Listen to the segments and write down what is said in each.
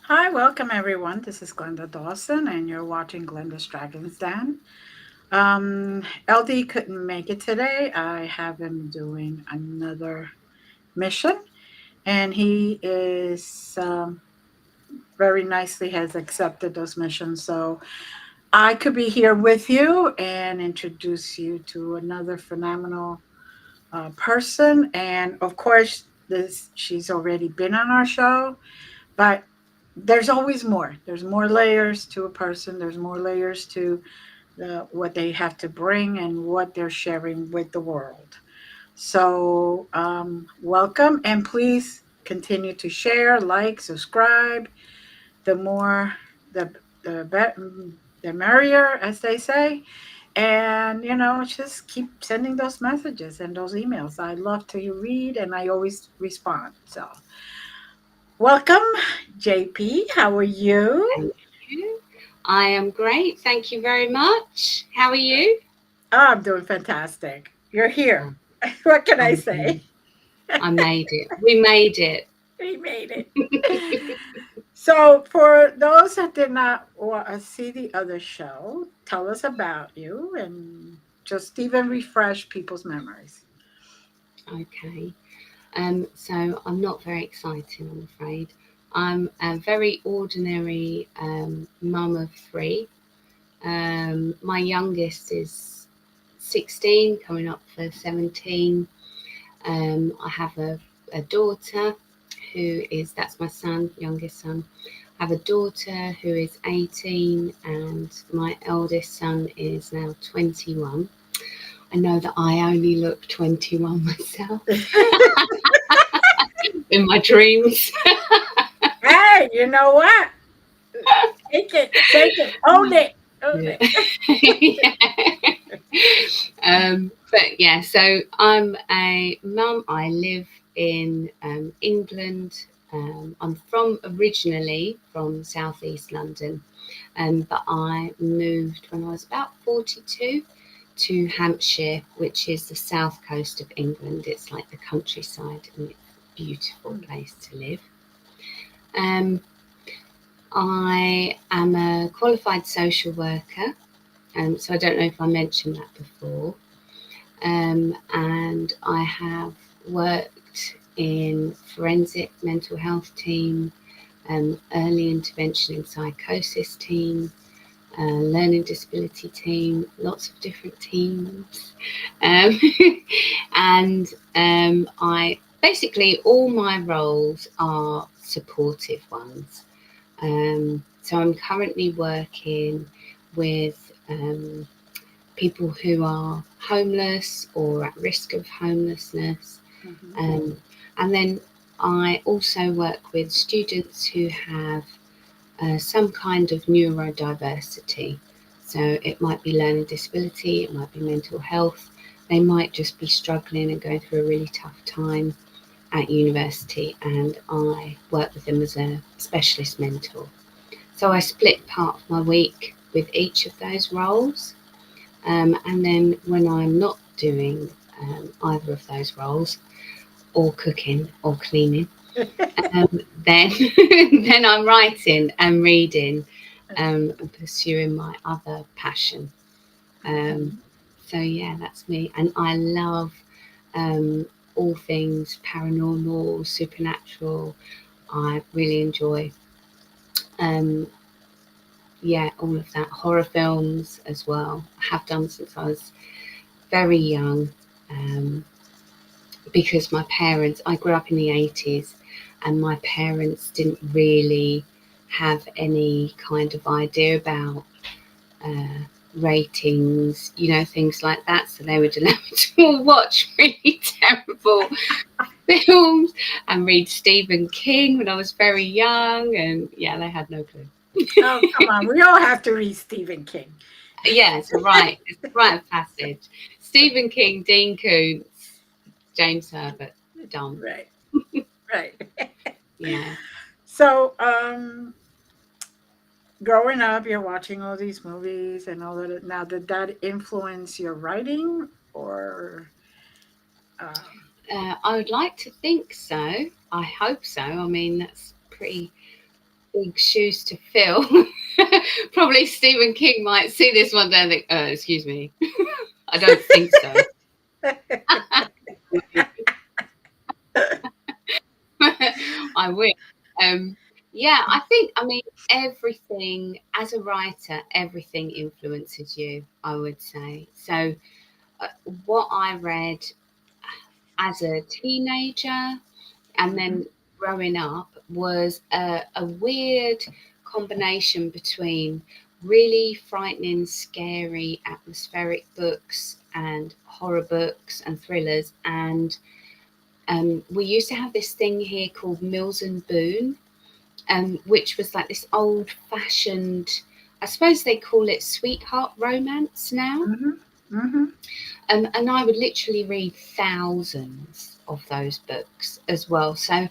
Hi, welcome everyone. This is Glenda Dawson, and you're watching Glenda's Dragon's Den. LD couldn't make it today. I have him doing another mission, and he is very nicely has accepted those missions. So I could be here with you and introduce you to another phenomenal person. And of course, this she's already been on our show, but there's always more. There's more layers to a person. There's more layers to what they have to bring and what they're sharing with the world. So, welcome, and please continue to share, like, subscribe. The more, the the merrier, as they say. And just keep sending those messages and those emails. I love to read, and I always respond. So, welcome, JP. How are you? Thank you. I am great. Thank you very much. How are you? Oh, I'm doing fantastic. You're here. Oh, What can I I'm say? good. I made it. We made it. We made it. So, for those that did not see the other show, tell us about you and just even refresh people's memories. Okay. So I'm not very exciting, I'm afraid. I'm a very ordinary mum of three. My youngest is 16, coming up for 17. I have a daughter that's my son, youngest son. I have a daughter who is 18, and my eldest son is now 21. I know that I only look 21 myself in my dreams. Hey, you know what? Take it, own Yeah. it. But yeah, so I'm a mum. I live in England. I'm originally from southeast London, but I moved when I was about 42 to Hampshire, which is the south coast of England. It's like the countryside, and it's a beautiful place to live. Um, I am a qualified social worker, so I don't know if I mentioned that before. And I have worked in forensic mental health team, early intervention in psychosis team, learning disability team, lots of different teams. Um, and I basically all my roles are supportive ones. So I'm currently working with people who are homeless or at risk of homelessness. Mhm. Um, and then I also work with students who have some kind of neurodiversity. So it might be learning disability, it might be mental health. They might just be struggling and going through a really tough time at university, and I work with them as a specialist mentor. So I split part of my week with each of those roles. And then when I'm not doing either of those roles, or cooking or cleaning, then then I'm writing and reading, and pursuing my other passion. Um, Mhm. so yeah, that's me, and I love all things paranormal, supernatural. I really enjoy um, yeah, all of that, horror films as well. I have done since I was very young, um, because I grew up in the 80s, and my parents didn't really have any kind of idea about uh, ratings, things like that. So they would allow me to watch really terrible films and read Stephen King when I was very young. And yeah, they had no clue. Oh, come on. We all have to read Stephen King. Yeah, it's a rite of passage. Stephen King, Dean Koontz, James Herbert, done. Right, right. Yeah. So, growing up, you're watching all these movies and all that. Now, did that influence your writing or? Um, I would like to think so. I hope so. I mean, that's pretty big shoes to fill. Probably Stephen King might see this one day and think, excuse me, I don't think so. I wish. Yeah, I mean, everything, as a writer, everything influences you, I would say. So, what I read as a teenager and then growing up was a weird combination between really frightening, scary, atmospheric books and horror books and thrillers. And we used to have this thing here called Mills and Boon, which was like this old fashioned, I suppose they call it sweetheart romance now. And I would literally read thousands of those books as well. So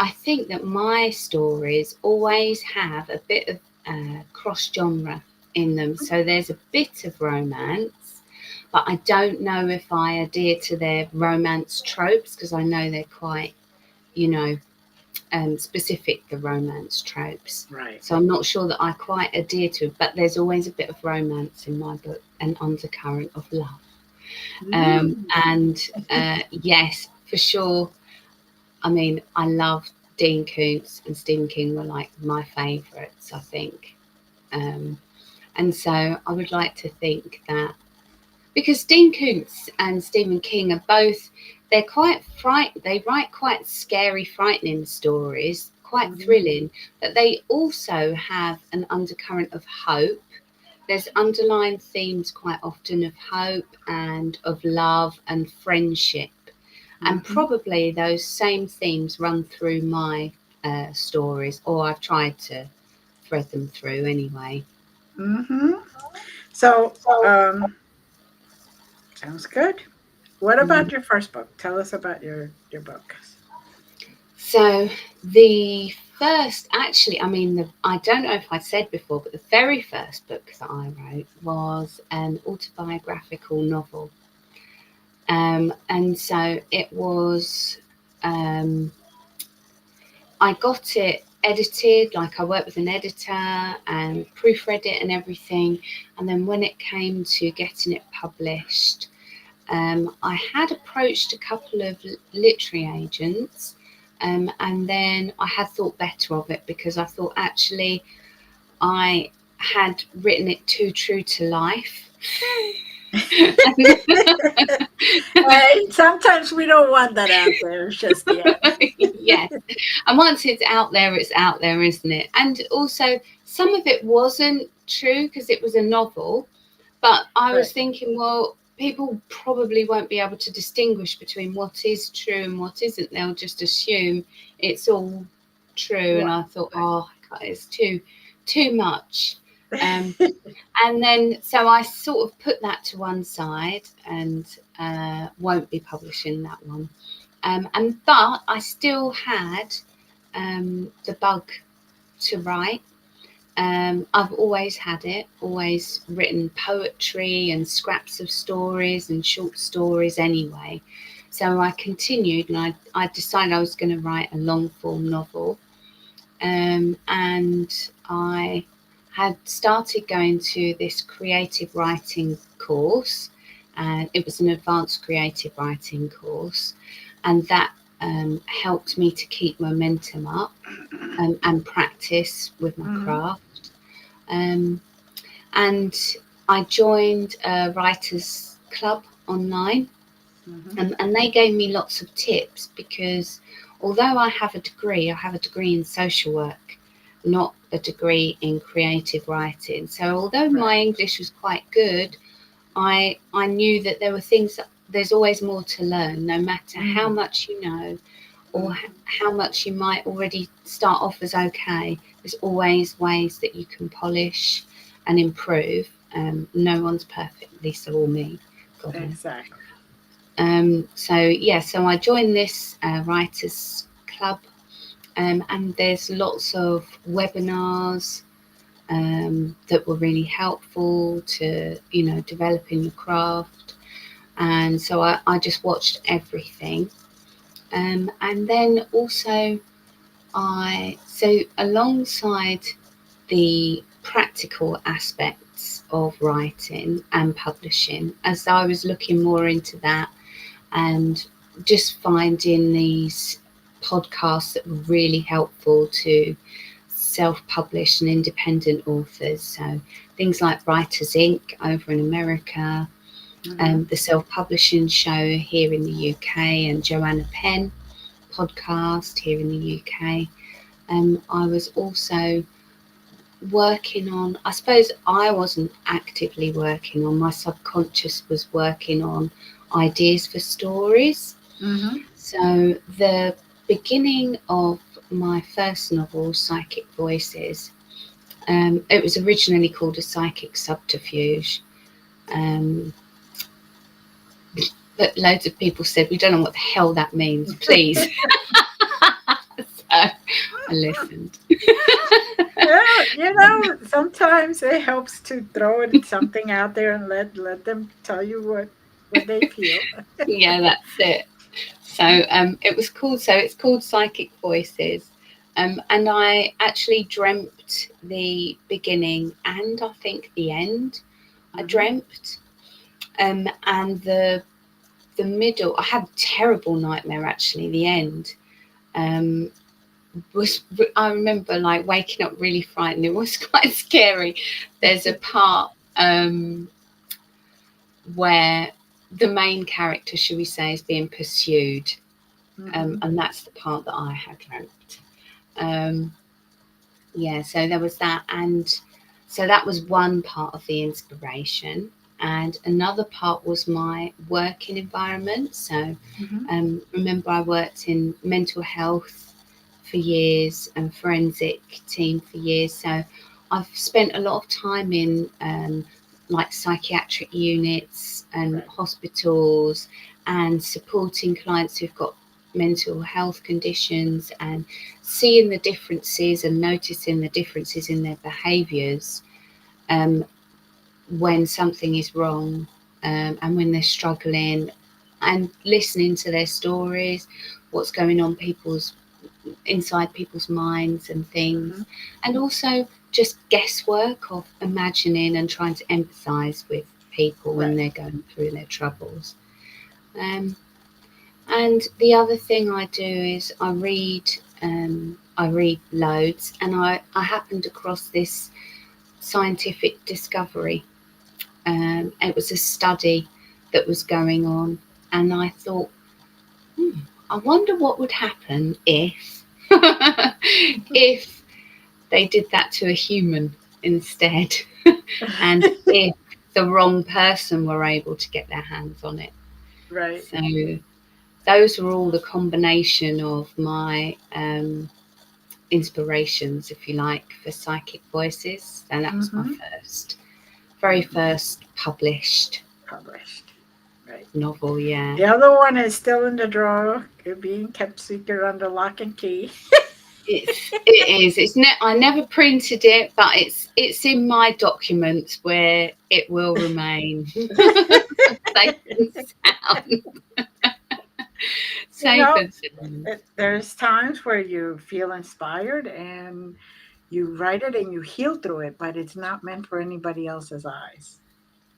I think that my stories always have a bit of cross genre in them. So there's a bit of romance, but I don't know if I adhere to their romance tropes, because I know they're quite, specific, the romance tropes. Right. So I'm not sure that I quite adhere to it, but there's always a bit of romance in my book, an undercurrent of love. And yes, for sure. I mean, I love Dean Koontz and Stephen King were like my favourites, I think. And so I would like to think that, because Dean Koontz and Stephen King are both, they're quite they write quite scary, frightening stories, quite thrilling, but they also have an undercurrent of hope. There's underlying themes quite often of hope and of love and friendship. And probably those same themes run through my stories, or I've tried to thread them through anyway. So, sounds good. What about your first book? Tell us about your book. So the first, actually, I mean, I don't know if I said before, but the very first book that I wrote was an autobiographical novel. And so it was, I got it edited, like I worked with an editor and proofread it and everything. And then when it came to getting it published, I had approached a couple of literary agents, and then I had thought better of it, because I thought actually I had written it too true to life. Sometimes we don't want that out there just yet. Yes, and once it's out there, isn't it? And also, some of it wasn't true because it was a novel, but I was thinking, well, people probably won't be able to distinguish between what is true and what isn't. They'll just assume it's all true. And I thought, oh, God, it's too much. And then, so I sort of put that to one side and won't be publishing that one. But I still had the bug to write. I've always had it, always written poetry and scraps of stories and short stories anyway. So I continued, and I decided I was going to write a long form novel. And I had started going to this creative writing course, and it was an advanced creative writing course, and that helped me to keep momentum up and practice with my craft. And I joined a writers club online, and they gave me lots of tips, because although I have a degree in social work, not a degree in creative writing. So although my English was quite good, I knew that there were things that there's always more to learn, no matter how much you know or how much you might already start off as okay. There's always ways that you can polish and improve. No one's perfect, least of all me. God. Exactly. So I joined this writers club, and there's lots of webinars that were really helpful to developing your craft. And so I just watched everything. And then also So alongside the practical aspects of writing and publishing, as I was looking more into that and just finding these podcasts that were really helpful to self-published and independent authors. So things like Writers Inc. over in America, the self-publishing show here in the UK, and Joanna Penn podcast here in the UK. I was also working on, I suppose I wasn't actively working on, my subconscious was working on ideas for stories. So the beginning of my first novel, Psychic Voices, it was originally called A Psychic Subterfuge. But loads of people said, we don't know what the hell that means, please. So I listened. Yeah, sometimes it helps to throw something out there and let them tell you what they feel. Yeah, that's it. So it's called Psychic Voices. And I actually dreamt the beginning and I think the end. I dreamt. And the middle, I had a terrible nightmare actually, the end. I remember like waking up really frightened. It was quite scary. There's a part where the main character, shall we say, is being pursued. And that's the part that I had dreamt. So there was that, and so that was one part of the inspiration, and another part was my working environment. So remember, I worked in mental health for years and forensic team for years, so I've spent a lot of time in like psychiatric units and hospitals and supporting clients who've got mental health conditions and seeing the differences and noticing the differences in their behaviours when something is wrong and when they're struggling, and listening to their stories, what's going on inside people's minds and things, and also just guesswork of imagining and trying to empathise with people when they're going through their troubles. And the other thing I do is I read loads, and I happened across this scientific discovery. It was a study that was going on, and I thought, I wonder what would happen if if they did that to a human instead, and if the wrong person were able to get their hands on it. Right. So those were all the combination of my inspirations, if you like, for Psychic Voices. And that was my very first published novel. Yeah. The other one is still in the drawer, being kept secret under lock and key. It is. I never printed it, but it's in my documents where it will remain. Safe and sound. There's times where you feel inspired and you write it and you heal through it, but it's not meant for anybody else's eyes.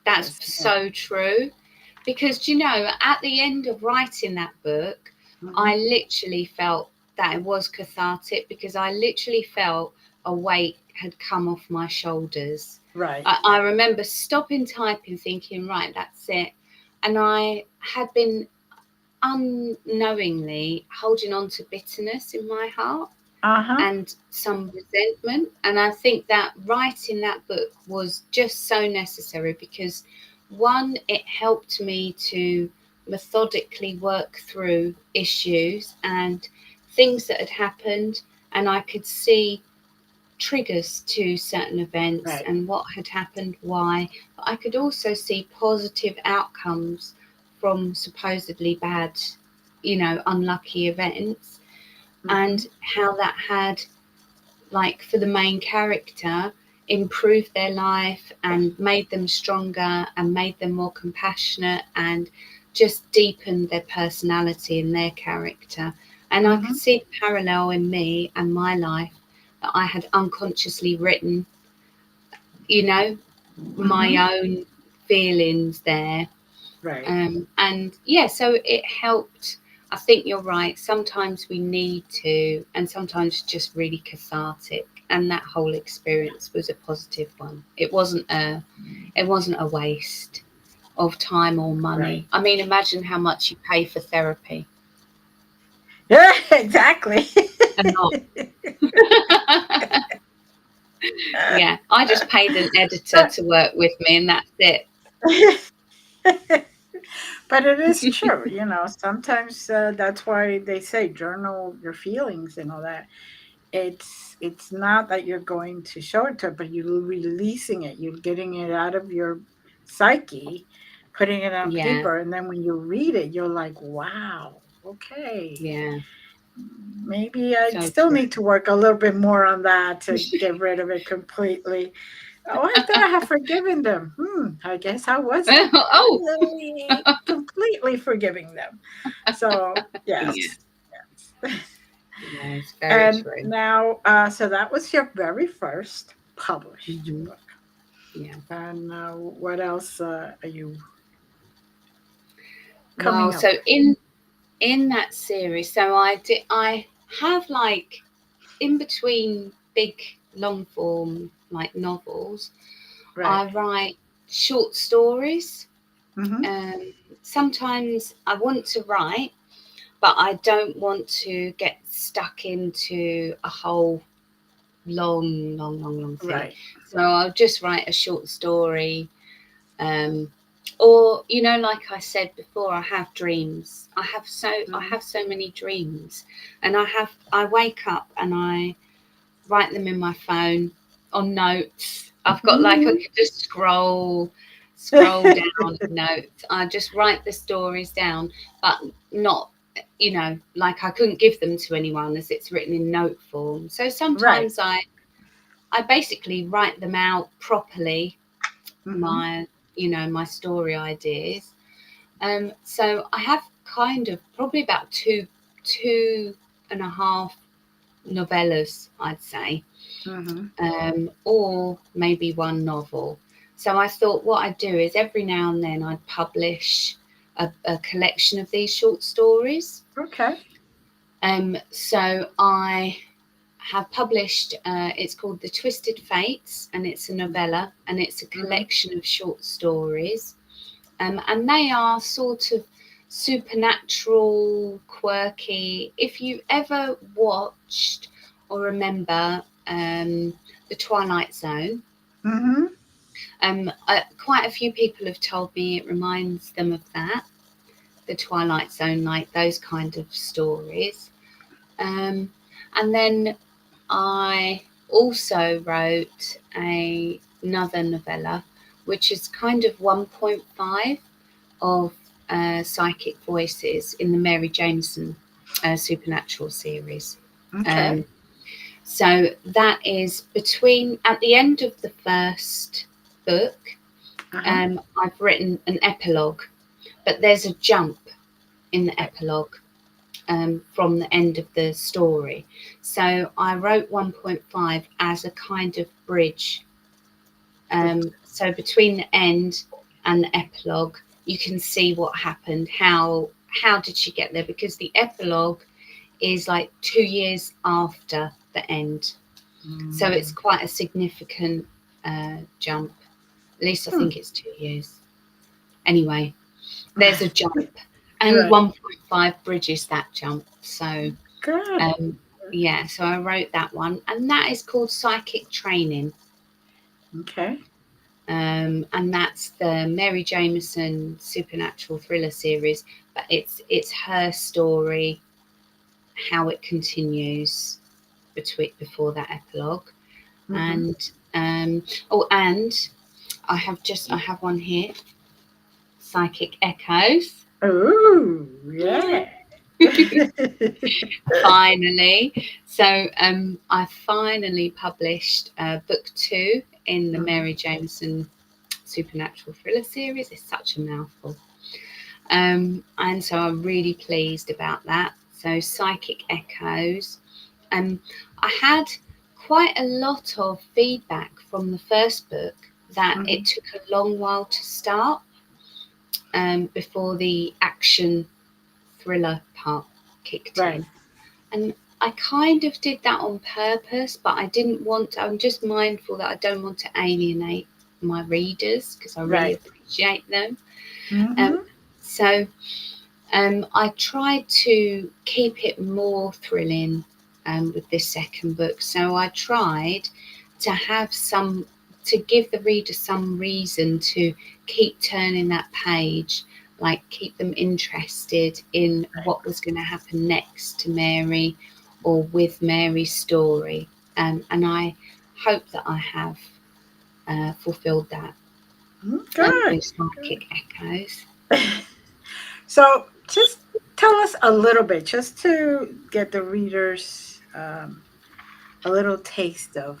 That's so true. Because, you know, at the end of writing that book, I literally felt that it was cathartic, because I literally felt a weight had come off my shoulders. Right. I remember stopping typing, thinking, right, that's it. And I had been unknowingly holding on to bitterness in my heart and some resentment. And I think that writing that book was just so necessary, because one, it helped me to methodically work through issues and things that had happened, and I could see triggers to certain events and what had happened, why. But I could also see positive outcomes from supposedly bad, unlucky events, and how that had, like, for the main character, improved their life and made them stronger and made them more compassionate and just deepened their personality and their character. And I could Mm-hmm. see the parallel in me and my life that I had unconsciously written, you know, Mm-hmm. my own feelings there. Right. And yeah, so it helped. I think you're right. Sometimes we need to, and sometimes just really cathartic. And that whole experience was a positive one. It wasn't a waste of time or Right. money. I mean, imagine how much you pay for therapy. Yeah, exactly. A lot. Yeah, I just paid an editor but to work with me, and that's it. but it is true, sometimes that's why they say journal your feelings and all that. It's not that you're going to show it to her, but you're releasing it, you're getting it out of your psyche, putting it on Yeah, paper, and then when you read it, you're like, wow, okay, yeah, maybe I so still true. need to work a little bit more on that to get rid of it completely. Oh, I thought I have forgiven them. I guess I wasn't Oh, really completely forgiving them. So, yeah, yes. Yes. yeah, it's very And true. now, so that was your very first published Hmm. book. Yeah. And what else are you Well, coming up so with? in that series, so I have like in between big long form like novels, Right. I write short stories. Mm-hmm. Um, Sometimes I want to write, but I don't want to get stuck into a whole long thing. Right. So I'll just write a short story. Um, or like I said before, I have dreams. I Mm-hmm. have so many dreams, and I wake up and I write them in my phone on notes. I've got like I Mm-hmm. could just scroll down notes. I just write the stories down, but not like I couldn't give them to anyone as it's written in note form. So Right. sometimes I basically write them out properly, Mm-hmm. my my story ideas. So I have kind of probably about two and a half novellas, I'd say, Mm-hmm. or maybe one novel. So I thought what I'd do is every now and then I'd publish a collection of these short stories. Okay. So I have published, it's called The Twisted Fates, and it's a novella, and it's a Mm-hmm. collection of short stories. And they are sort of supernatural, quirky. If you ever watched or remember The Twilight Zone, Mm-hmm. quite a few people have told me it reminds them of that, The Twilight Zone, like those kind of stories. And then I also wrote another novella, which is kind of 1.5 of psychic voices in the Mary Jameson supernatural series. Okay. Um, so that is between at the end of the first book. Uh-huh. I've written an epilogue, but there's a jump in the Right. epilogue from the end of the story. So I wrote 1.5 as a kind of bridge. So between the end and the epilogue, you can see what happened. How did she get there? Because the epilogue is like 2 years after the end, so it's Mm. quite a significant jump. At least I Hmm. think it's 2 years. Anyway, there's a jump, and Right. 1.5 bridges that jump. So Good. um, yeah, so I wrote that one, and that is called Psychic Training. Okay. And that's the Mary Jameson supernatural thriller series, but it's her story, how it continues before that epilogue. Mm-hmm. And and I have one here, Psychic Echoes. Oh, yeah. Finally. So I finally published book 2 in the Mhm. Mary Jameson supernatural thriller series. It's such a mouthful. And so I'm really pleased about that. so Psychic Echoes. I had quite a lot of feedback from the first book that it took a long while to start before the action thriller part kicked in. And I kind of did that on purpose, but I didn't want to, I'm just mindful that I don't want to alienate my readers because I really appreciate them. So I tried to keep it more thrilling with this second book. So I tried to give the reader some reason to keep turning that page, like keep them interested in what was going to happen next to Mary or with Mary's story. And I hope that I have fulfilled that with Psychic Echoes. So just tell us a little bit, just to get the readers a little taste of,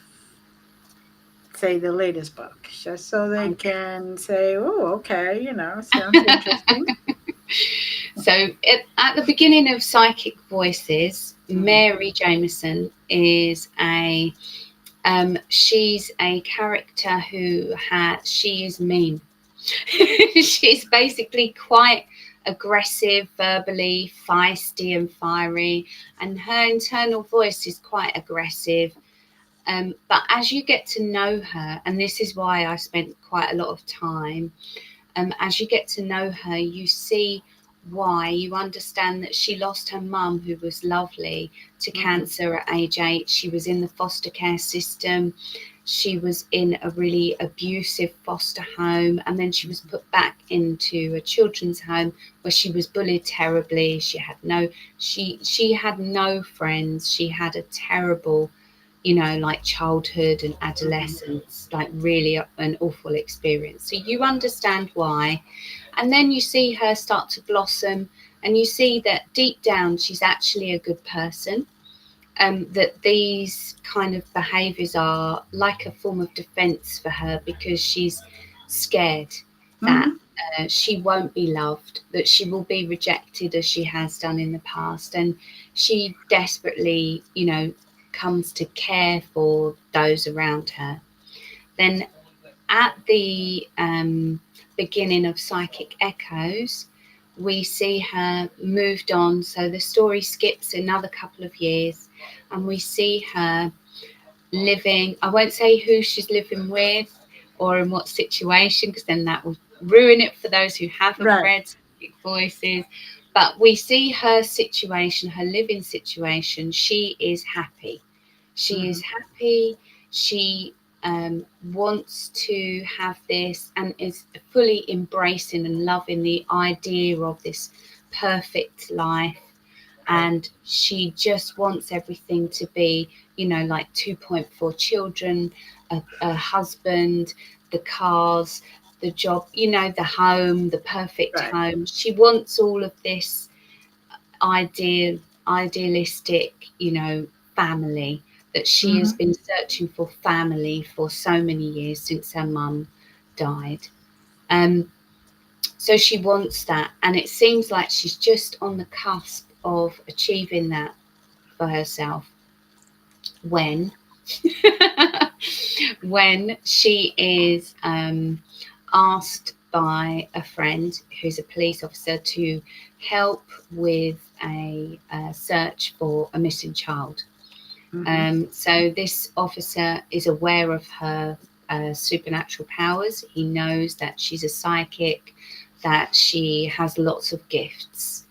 say, the latest book, just so they can say, oh, okay, sounds interesting. So at the beginning of Psychic Voices, Mary Jameson is she's a character she is mean. She's basically quite aggressive, verbally feisty and fiery, and her internal voice is quite aggressive. But as you get to know her, and this is why I spent quite a lot of time, as you get to know her, you see why. You understand that she lost her mum, who was lovely, to cancer at age 8. She was in the foster care system. She was in a really abusive foster home, and then she was put back into a children's home where she was bullied terribly. She had no friends. She had a terrible, like childhood and adolescence, like really an awful experience. So you understand why. And then you see her start to blossom, and you see that deep down she's actually a good person. That these kind of behaviours are like a form of defence for her, because she's scared that she won't be loved, that she will be rejected as she has done in the past, and she desperately, comes to care for those around her. Then at the beginning of Psychic Echoes, we see her moved on. So the story skips another couple of years, and we see her living, I won't say who she's living with or in what situation, because then that will ruin it for those who haven't read Psychic Voices. But we see her situation, her living situation. She is happy. She is happy. She wants to have this, and is fully embracing and loving the idea of this perfect life. And she just wants everything to be, like 2.4 children, a husband, the cars, the job, the home, the perfect home. She wants all of this idealistic, family, that she has been searching for, family, for so many years since her mum died. So she wants that, and it seems like she's just on the cusp of achieving that for herself when she is asked by a friend who's a police officer to help with a search for a missing child. So this officer is aware of her supernatural powers. He knows that she's a psychic, that she has lots of gifts,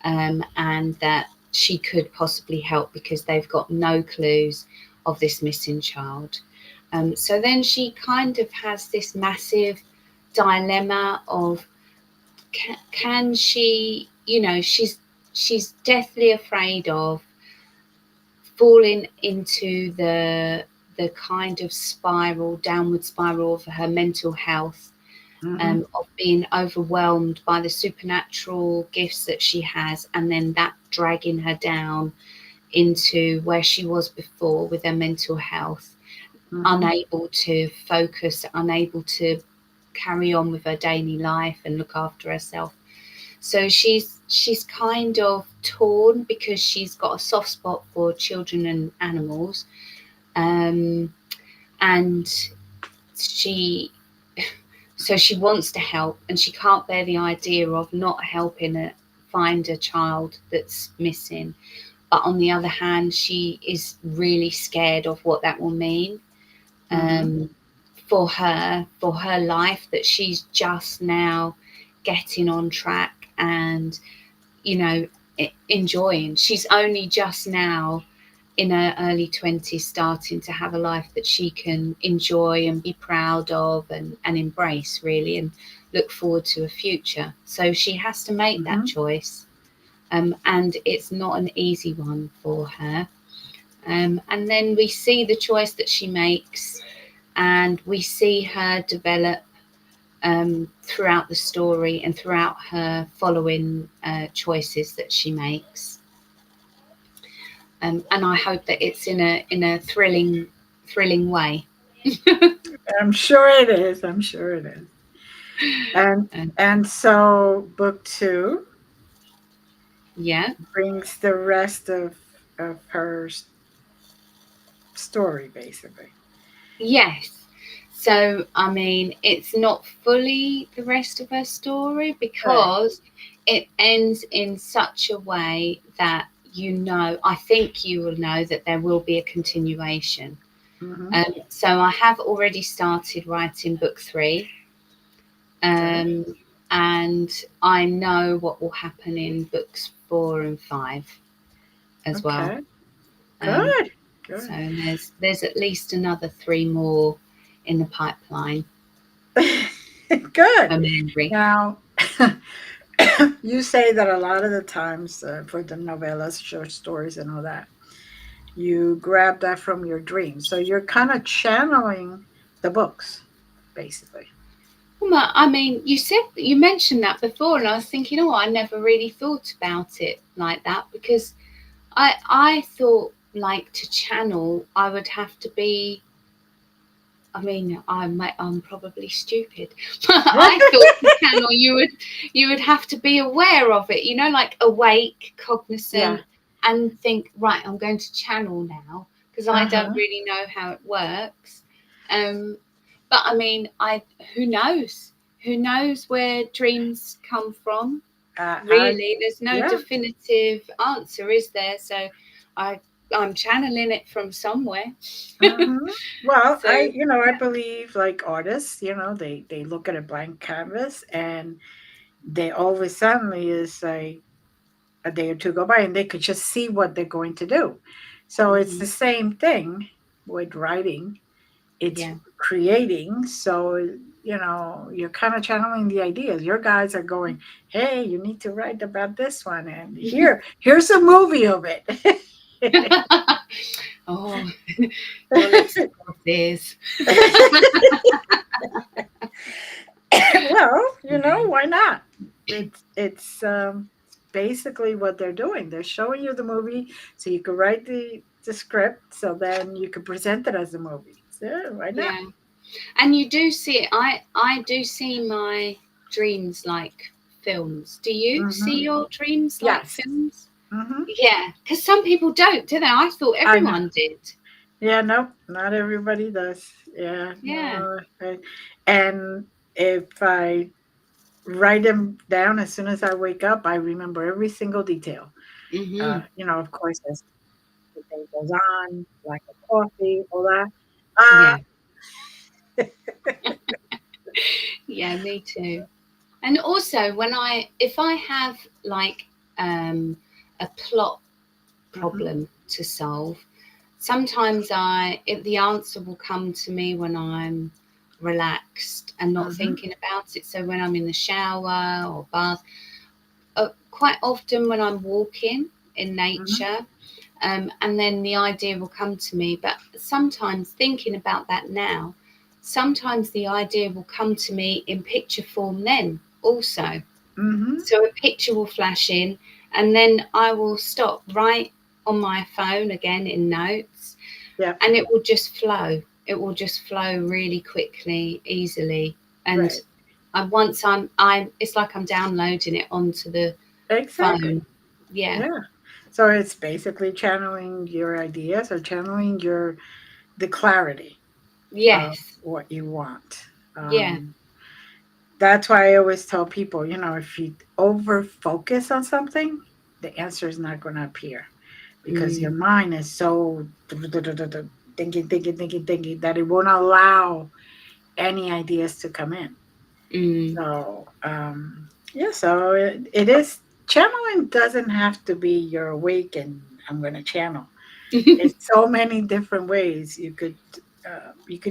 and that she could possibly help, because they've got no clues of this missing child. So then she kind of has this massive dilemma of, can she, she's deathly afraid of falling into the kind of downward spiral of her mental health, of being overwhelmed by the supernatural gifts that she has, and then that dragging her down into where she was before with her mental health, unable to focus, unable to carry on with her daily life and look after herself. So she's kind of torn because she's got a soft spot for children and animals, and she so she wants to help, and she can't bear the idea of not helping find a child that's missing. But on the other hand, she is really scared of what that will mean, Mm-hmm. for her life, that she's just now getting on track and, you know, enjoying. She's only just now in her early 20s starting to have a life that she can enjoy and be proud of, and embrace, really, and look forward to a future. So she has to make that Mm-hmm. choice, and it's not an easy one for her. And then we see the choice that she makes, and we see her develop, throughout the story and throughout her following choices that she makes. And I hope that it's in a thrilling way. I'm sure it is. I'm sure it is. And And and so book two yeah, brings the rest of her story, basically. yes. So I mean, it's not fully the rest of her story, Right. because it ends in such a way that, I think you will know that there will be a continuation. Mm-hmm. So I have already started writing book three, Okay. um, and I know what will happen in books 4 and 5 as well. Okay. Um, Good. so Good. there's at least another 3 more in the pipeline Good. for Mary. Now, you say that a lot of the times for the novellas, short stories, and all that, you grab that from your dreams. So you're kind of channeling the books, basically. Well, I mean, you mentioned that before, and I was thinking, oh, I never really thought about it like that, because I thought, like, to channel, I would have to be. I mean, I'm probably stupid. I thought to channel, you would have to be aware of it, like awake, Yeah. cognizant, and think, right, I'm going to channel now, because I Uh don't huh. really know how it works. Um, but I mean, who knows? Who knows where dreams come from? I Really, there's no yeah. definitive answer, is there? So I I'm channeling it from somewhere. Hmm. Well, So I believe like artists, they look at a blank canvas and they all of a sudden is like a day or two go by and they could just see what they're going to do. So it's the mhm, same thing with writing. It's yeah. creating. So, you're kind of channeling the ideas. Your guys are going, hey, you need to write about this one. And here's a movie of it. Oh, well, let's stop this. Well, Yeah, why not? It's basically what they're doing. They're showing you the movie so you can write the script so then you can present it as a movie. So why not? yeah. And you do see it. I do see my dreams like films. Do you see Hmm. your dreams like Yes. films? Hmm. Yeah, because some people don't, do they? I thought I know. everyone did. Yeah, nope, not everybody does. Yeah, Yeah. no. And if I write them down as soon as I wake up, I remember every single detail. Mhm. Of course, as the day goes on, like a coffee, all that. Yeah. Uh, Yeah, me too. And also, if I have like, a plot mhm, problem to solve, sometimes the answer will come to me when I'm relaxed and not mhm, thinking about it. So when I'm in the shower or bath, quite often when I'm walking in mhm, nature, and then the idea will come to me. But sometimes, thinking about that now, sometimes the idea will come to me in picture form then also. mhm. So a picture will flash in, and then I will stop right on my phone again in notes, Yeah, and it will just flow. It will just flow really quickly, easily, and right. once I'm, it's like I'm downloading it onto the Exactly. phone. Yeah. Yeah. So it's basically channeling your ideas or channeling the clarity of Yes. what you want. Yeah. Um, that's why I always tell people, if you over focus on something, the answer is not going to appear because Mm, your mind is so thinking that it won't allow any ideas to come in. mm. So, yeah, so it is channeling doesn't have to be you're awake and I'm going to channel. It's so many different ways you could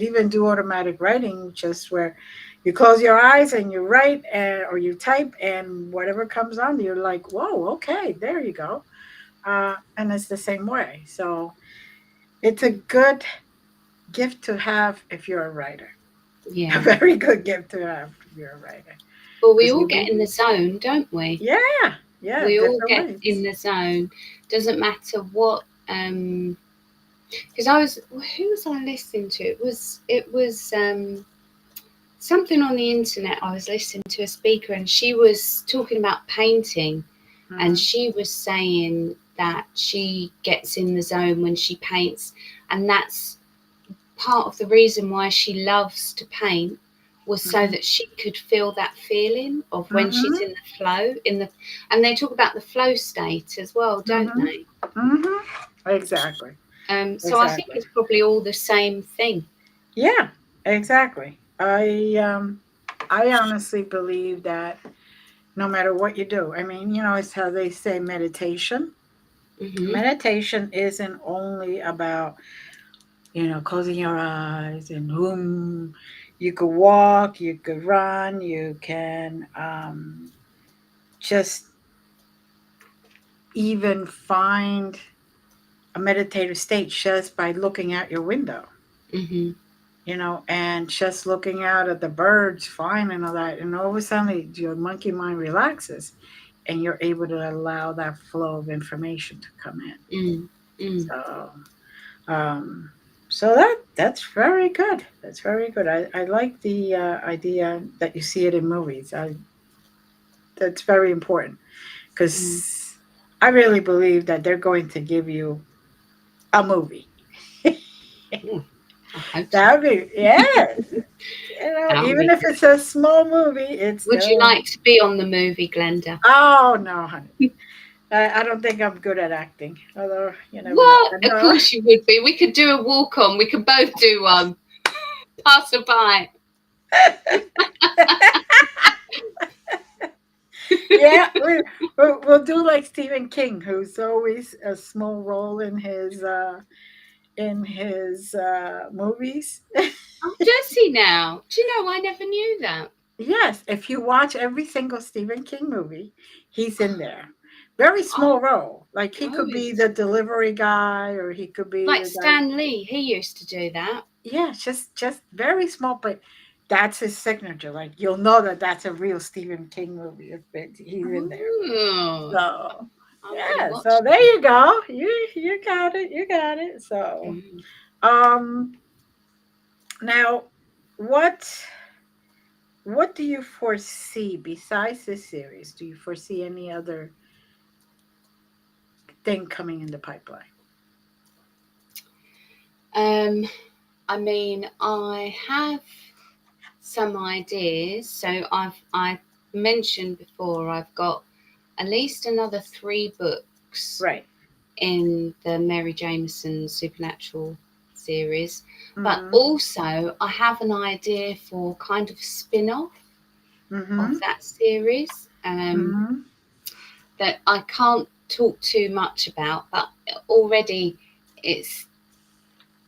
even do automatic writing, just where you close your eyes and you write or you type and whatever comes on, you're like, whoa, okay, there you go. And it's the same way. So it's a good gift to have if you're a writer. A Yeah. very good gift to have if you're a writer. Well, we Because all you get be, in the zone, don't we? yeah, yeah, We all different get in ways. the zone. Doesn't matter what. Because I was, who was I listening to? It was something on the internet. I was listening to a speaker, and she was talking about painting, and Hmm. she was saying that she gets in the zone when she paints, and that's part of the reason why she loves to paint, was so Hmm. that she could feel that feeling of when she's Hmm. in the flow, and they talk about the flow state as well, don't Hmm. they? Hmm. Exactly. So I think Exactly. it's probably all the same thing. Yeah, exactly. I honestly believe that no matter what you do, I mean, it's how they say meditation. Hmm. Meditation isn't only about, closing your eyes and whom you could walk, you could run, you can just even find a meditative state just by looking out your window, Hmm. and just looking out at the birds flying and all that. And all of a sudden, your monkey mind relaxes and you're able to allow that flow of information to come in. Mm. Mm. So, um, that's very good. That's very good. I like the idea that you see it in movies. That's very important Mm. because I really believe that they're going to give you a movie. Mm. I hope so. That would be, yes. That would Even be if good. it's a small movie, it's Would you still. like to be on the movie, Glenda? Oh no, honey. I don't think I'm good at acting. Although you never know. What? I Of know. course you would be. We could do a walk on. We could both do one. Passerby. Yeah, we'll do like Stephen King, who's always a small role in his movies. Oh, does he now? Do you know, I never knew that. Yes, if you watch every single Stephen King movie, he's in there. Very Oh, small role. Like he oh, could be it's the delivery guy, or he could be like the guy. Stan Lee. He used to do that. Yeah, just very small, but that's his signature. Like you'll know that that's a real Stephen King movie if he's in there. Oh, So I'm going to yeah, so watch there that. you go. You got it. You got it. So Mm. um now what what do you foresee besides this series? Do you foresee any other thing coming in the pipeline? Um, I mean, I have some ideas. So I mentioned before I've got at least another 3 books Right. in the Mary Jameson Supernatural series, but Mm-hmm. also I have an idea for kind of spin-off of Mm-hmm. that series, Mm-hmm. that I can't talk too much about, but already it's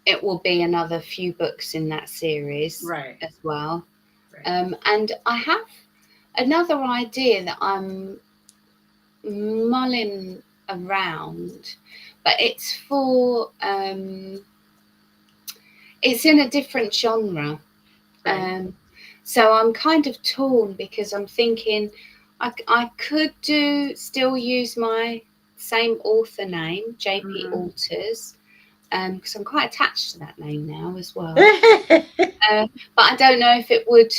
it will be another few books in that series Right. as well. Right. And I have another idea that I'm mulling around, but it's in a different genre. Right. Um, so I'm kind of torn because I'm thinking I could still use my same author name, JP Mm-hmm. Alters, because I'm quite attached to that name now as well. Uh, but I don't know if it would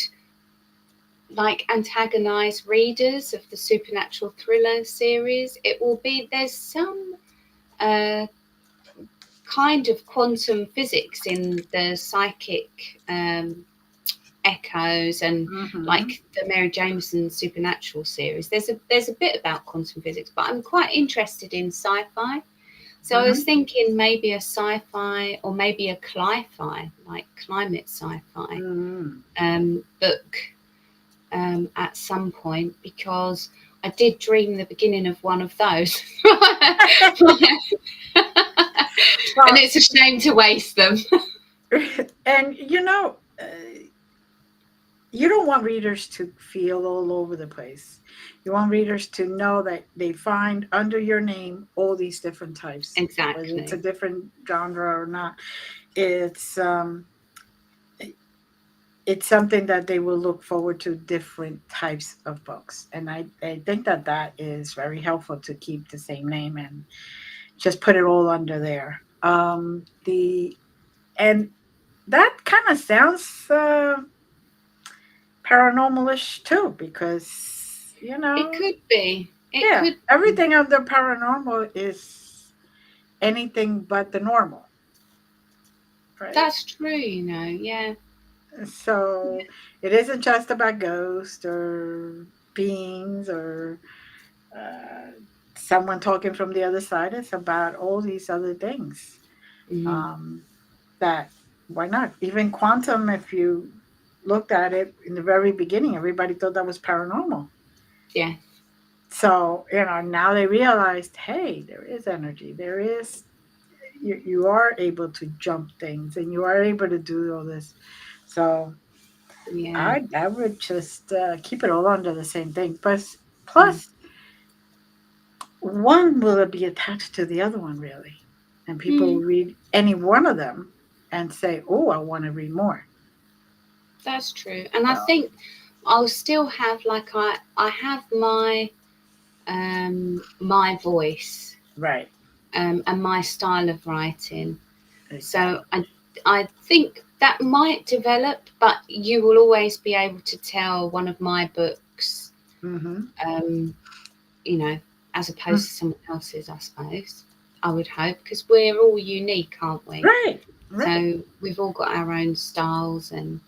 like antagonize readers of the supernatural thriller series. It will be, there's some kind of quantum physics in the psychic echoes, and Mm-hmm. like the Mary Jameson supernatural series. There's a bit about quantum physics, but I'm quite interested in sci-fi. So I was Mm-hmm. thinking maybe a sci-fi or maybe a cli-fi, like climate sci-fi Mm-hmm. book at some point, because I did dream the beginning of one of those. And Well, it's a shame to waste them. and you don't want readers to feel all over the place. You want readers to know that they find under your name all these different types, whether it's a Exactly. different genre or not. It's um, it's something that they will look forward to different types of books, and I think that that is very helpful to keep the same name and just put it all under there. The and that kind of sounds paranormalish too, because It could be. It yeah, could be. everything under paranormal is anything but the normal, right? That's true, you know. Yeah. So it isn't just about ghosts or beings or uh, someone talking from the other side. It's about all these other things. Mm, Um, that why not? Even quantum, if you looked at it in the very beginning, everybody thought that was paranormal. yeah. So, now they realized, hey, there is energy. There is, you are able to jump things and you are able to do all this. So, Yeah. I would just keep it all under the same thing. But Mm, plus, one will be attached to the other one, really. And people will mm, read any one of them and say, oh, I want to read more. that's true. And I So, think I'll still have, like, I have my voice, right. and my style of writing. So Exactly. I think that might develop, but you will always be able to tell one of my books, Mm-hmm. um, you know, as opposed to someone else's, I suppose. I would hope, because we're all unique, aren't we? Right. Right. So we've all got our own styles and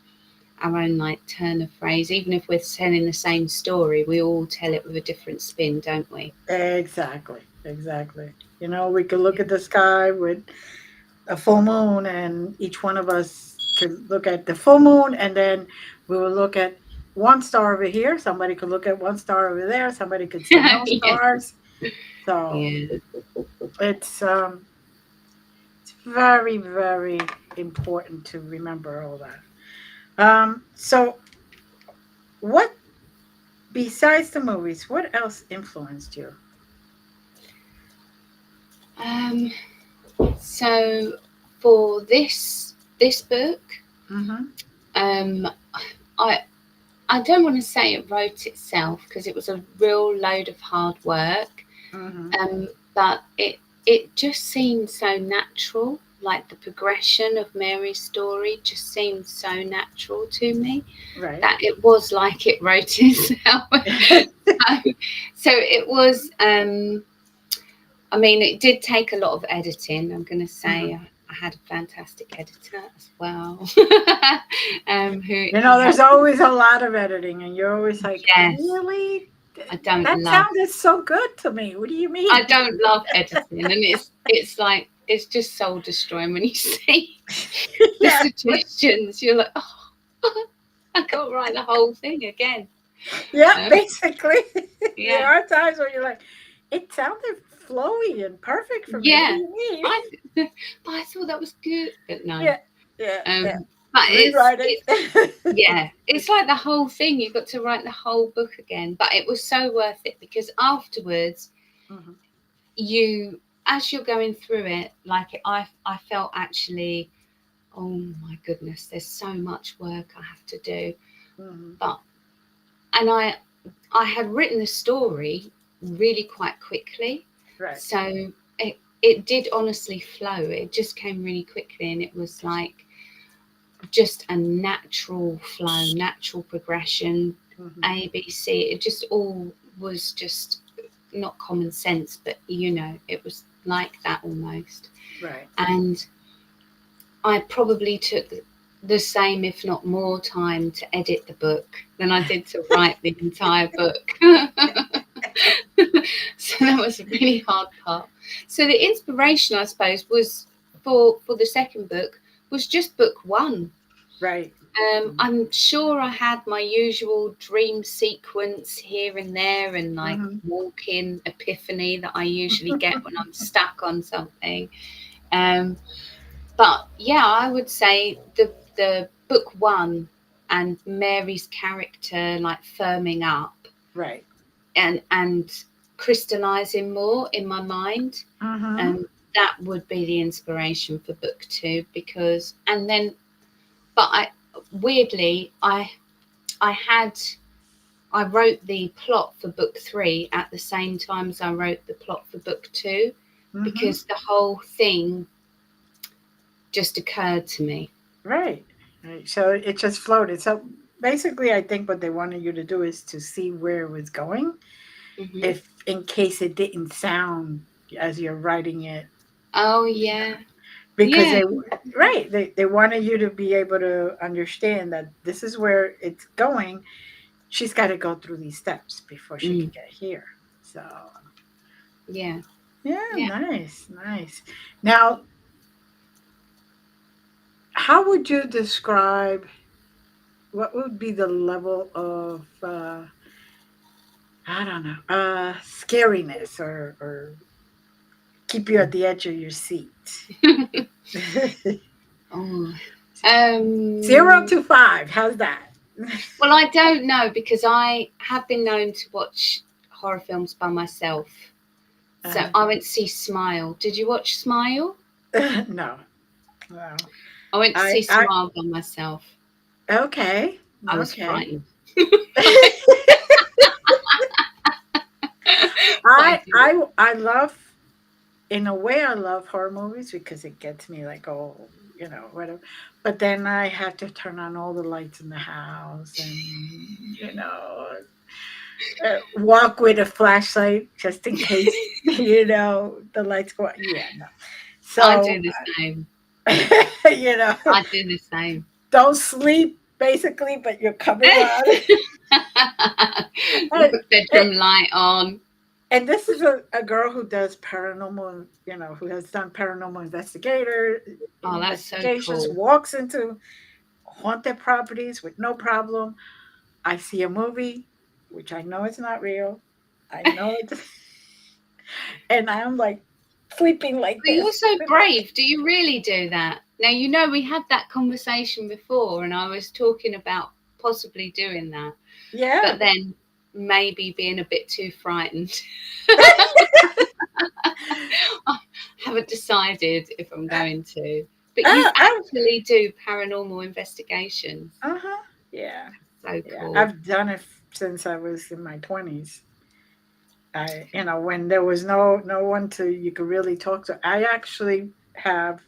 our own, like, turn of phrase. Even if we're telling the same story, we all tell it with a different spin, don't we? Exactly. Exactly. We could look at the sky with a full moon, and each one of us could look at the full moon, and then we will look at one star over here. Somebody could look at one star over there. Somebody could say no Yeah. stars. So Yeah. it's it's very, very important to remember all that. So what besides the movies, what else influenced you? Um, so for this book, Mm-hmm. um, I I don't want to say it wrote itself, because it was a real load of hard work. Mm-hmm. But it just seemed so natural. Like, the progression of Mary's story just seemed so natural to me, Right. that it was like it wrote itself. So it was. I mean, it did take a lot of editing. I'm going to say Mhm. I had a fantastic editor as well, who There's helped. always a lot of editing, and you're always like, Yes, really? I don't That love. sounded so good to me. What do you I mean? don't love editing, and it's like, it's just soul destroying when you see the Yeah. suggestions. You're like, oh, I can't write the whole thing again. Yeah, Um, basically. There yeah, are times where you're like, it sounded flowy and perfect for me. What do yeah. you mean? I but I thought that was good, but no. Yeah, yeah, yeah. But Rewrite it's it. yeah, it's like the whole thing. You've got to write the whole book again. But it was so worth it, because afterwards, Mhm. you, as you're going through it, like, I felt actually, oh my goodness, there's so much work I have to do. Mhm. But and I had written the story really quite quickly, Right. so it did honestly flow. It just came really quickly, and it was like just a natural flow, natural progression. Hmm. ABC. It just all was just not common sense, but it was like that almost. Right. And I probably took the same, if not more, time to edit the book than I did to write the entire book. So that was a really hard part. So the inspiration, I suppose, was for the second book was just book one. Right. I'm sure I had my usual dream sequence here and there, and like Hmm. walk-in epiphany that I usually get when I'm stuck on something. Um, but yeah, I would say the book one and Mary's character like firming up Right. and crystallizing more in my mind. Hmm. Um, that would be the inspiration for book two because, and then, but I weirdly I had I wrote the plot for book three at the same time as I wrote the plot for book two Hmm. because the whole thing just occurred to me. Right. Right. So it just floated. So basically, I think what they wanted you to do is to see where it was going, Hmm. if in case it didn't sound as you're writing it, Oh you know, yeah, because yeah. they wanted you to be able to understand that this is where it's going. She's got to go through these steps before she Mm, could get here. So yeah, yeah, yeah. nice, nice. Now, how would you describe what would be the level of I don't know, scariness or keep you at the edge of your seat? Oh, 0 to 5. How's that? well, I don't know because I have been known to watch horror films by myself. So Uh, I went to see Smile. Did you watch Smile? no, no. I went to see I Smile by myself. okay, I was okay. frightened. I did. I love, in a way, I love horror movies because it gets me like, oh, whatever. But then I have to turn on all the lights in the house and walk with a flashlight just in case the lights go out. Yeah, no. I So do the same. you know, I do the same. don't sleep basically, but you're coming on. And, Bedroom light on. and this is a girl who does paranormal, who has done paranormal Oh, that's so investigations, cool. walks into haunted properties with no problem. I see a movie, which I know it's not real. I know it's, and I'm like sleeping like But you're this. so brave. Do you really do that? Now, we had that conversation before, and I was talking about possibly doing that, but Yeah. then maybe being a bit too frightened. I haven't decided if I'm going to. But you I actually do paranormal investigations. uh-huh. Yeah. So Yeah. cool. I've done it since I was in my 20s. When there was no one to you could really talk to. I actually have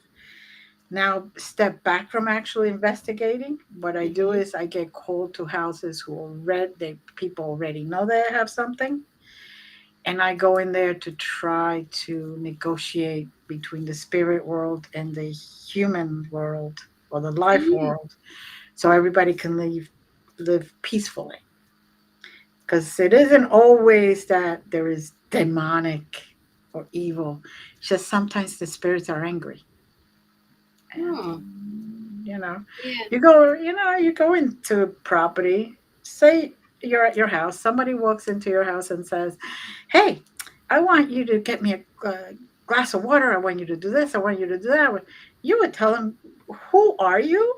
now stepped back from actually investigating. What I do Hmm. is I get called to houses who already people already know they have something, and I go in there to try to negotiate between the spirit world and the human world or the life Mm. world, so everybody can live peacefully. Because it isn't always that there is demonic or evil. It's just sometimes the spirits are angry, and Oh, you know, yeah. you go into property. Say you're at your house. Somebody walks into your house and says, "Hey, I want you to get me a glass of water. I want you to do this. I want you to do that." You would tell them, "Who are you?"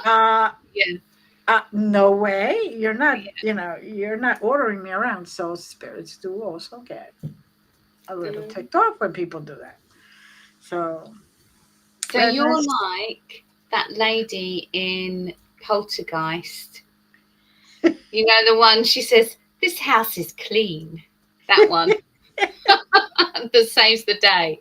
Uh, Yeah. no way. You're not, Yeah. you're not ordering me around. So spirits do also get a little Mm. ticked off when people do that. So, So and you're that's, like that lady in Poltergeist. You know the one she says, "This house is clean." That one that saves the day.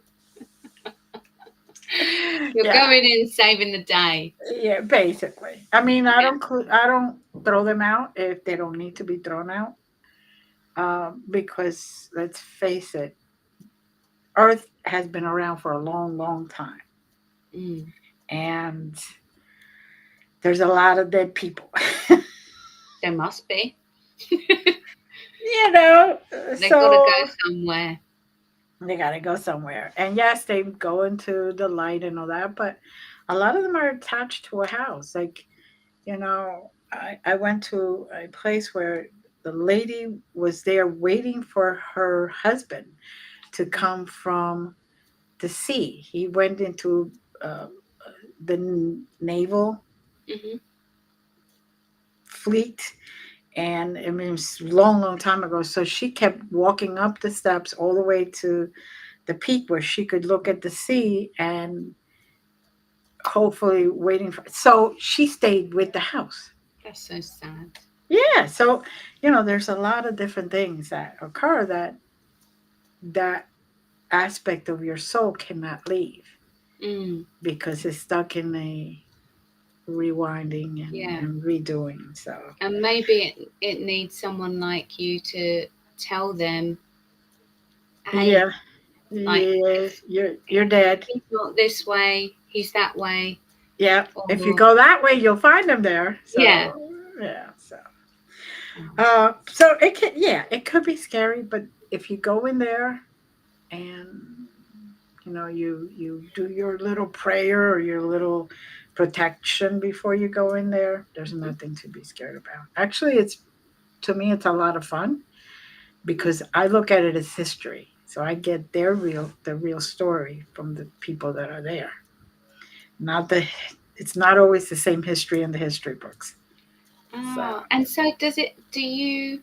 You're yeah, going in saving the day. yeah, basically. I mean, I don't throw them out if they don't need to be thrown out. Because let's face it, Earth has been around for a long, long time, Mm. and there's a lot of dead people. There must be. you know, They've got to so go somewhere. they got to go somewhere. And yes, they go into the light and all that, but a lot of them are attached to a house. Like, I went to a place where the lady was there waiting for her husband to come from the sea. He went into uh, the naval Hmm. fleet, and I mean, it was a long, long time ago. So she kept walking up the steps all the way to the peak where she could look at the sea and hopefully waiting for. So she stayed with the house. That's so sad. Yeah. So, there's a lot of different things that occur that aspect of your soul cannot leave Mm. because it's stuck in a rewinding Yeah. and redoing. So, And maybe it needs someone like you to tell them, hey, yeah. like Yeah, if you're dead. he's not this way, he's that way, Yeah, if you or go that way, you'll find them there. yeah. So yeah, Oh, so it could be scary, but if you go in there and you do your little prayer or your little protection before you go in there, there's mhm. nothing to be scared about. Actually, it's to me it's a lot of fun because I look at it as history. So I get the real story from the people that are there. Not the it's not always the same history in the history books. So Oh, and so does it? Do you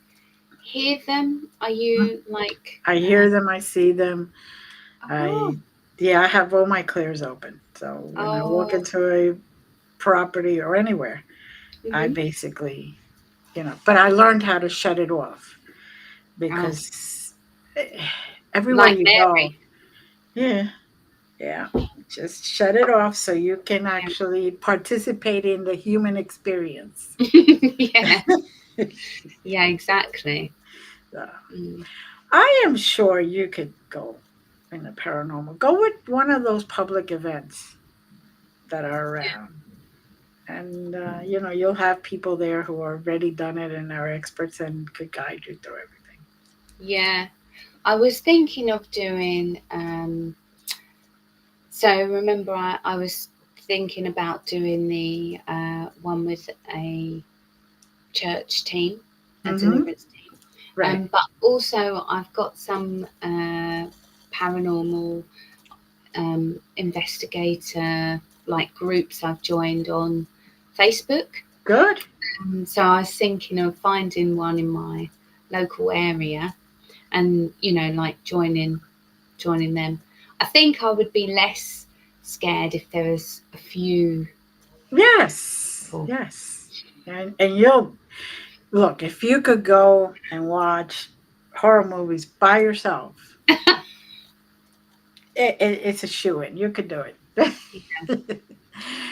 hear them? Are mm, you like? I hear them, I see them. Oh, I Yeah, I have all my clears open. So when I walk oh, into a property or anywhere, I hmm, basically, but I learned how to shut it off oh, because eh, everywhere like you go, Mary. yeah, yeah, just shut it off so you can Yeah, actually participate in the human experience. yeah, yeah, exactly. So, Mm. I am sure you could go in the paranormal. Go with one of those public events that are around. And, you'll have people there who are already done it and are experts and could guide you through everything. Yeah, I was thinking of doing. So remember, I was thinking about doing the one with a church team, a Mm-hmm. deliverance team. Right. But also, I've got some paranormal investigator like groups I've joined on Facebook. Good. So I was thinking of finding one in my local area, and like joining them. I think I would be less scared if there was a few Yes. people. Yes. And you'll look, if you could go and watch horror movies by yourself, it's a shoe in. You could do Yeah, it.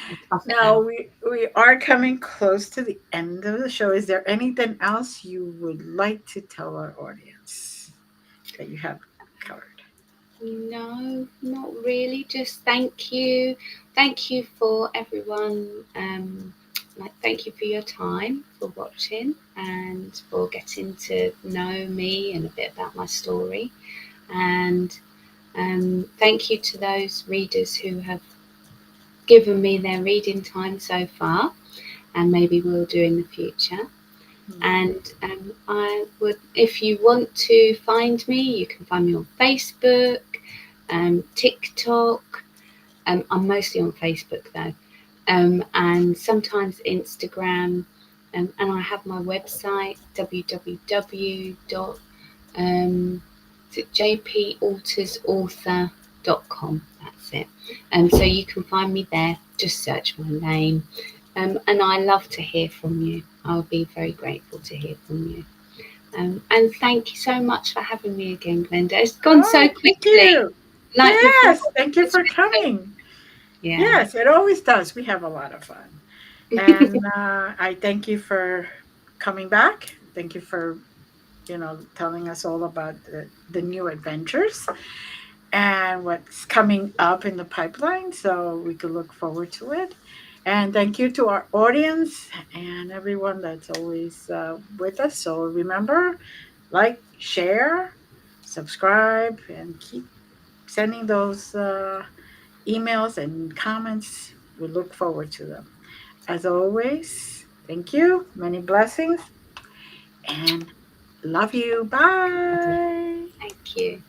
and tough it Now out. we are coming close to the end of the show. Is there anything else you would like to tell our audience that you have covered? No, not really. Just thank you. Thank you for everyone. Thank you for your time, for watching, and for getting to know me and a bit about my story. And thank you to those readers who have given me their reading time so far, and maybe will do in the future. Hmm. And I would, if you want to find me, you can find me on Facebook, TikTok. I'm mostly on Facebook though, and sometimes Instagram. And I have my website www. Um, jpaltersauthor.com. That's it. So you can find me there. Just search my name. And I love to hear from you. I'll be very grateful to hear from you. And thank you so much for having me again, Glenda. It's gone so Oh, thank quickly. you. Like before, Yes, thank you it's for been so, coming. yeah. Yes, it always does. We have a lot of fun. And I thank you for coming back. Thank you for telling us all about the new adventures and what's coming up in the pipeline, so we could look forward to it. And thank you to our audience and everyone that's always with us. So remember, like, share, subscribe, and keep sending those emails and comments. We look forward to them. As always, thank you. Many blessings and love you. Lovely. Bye. Thank you.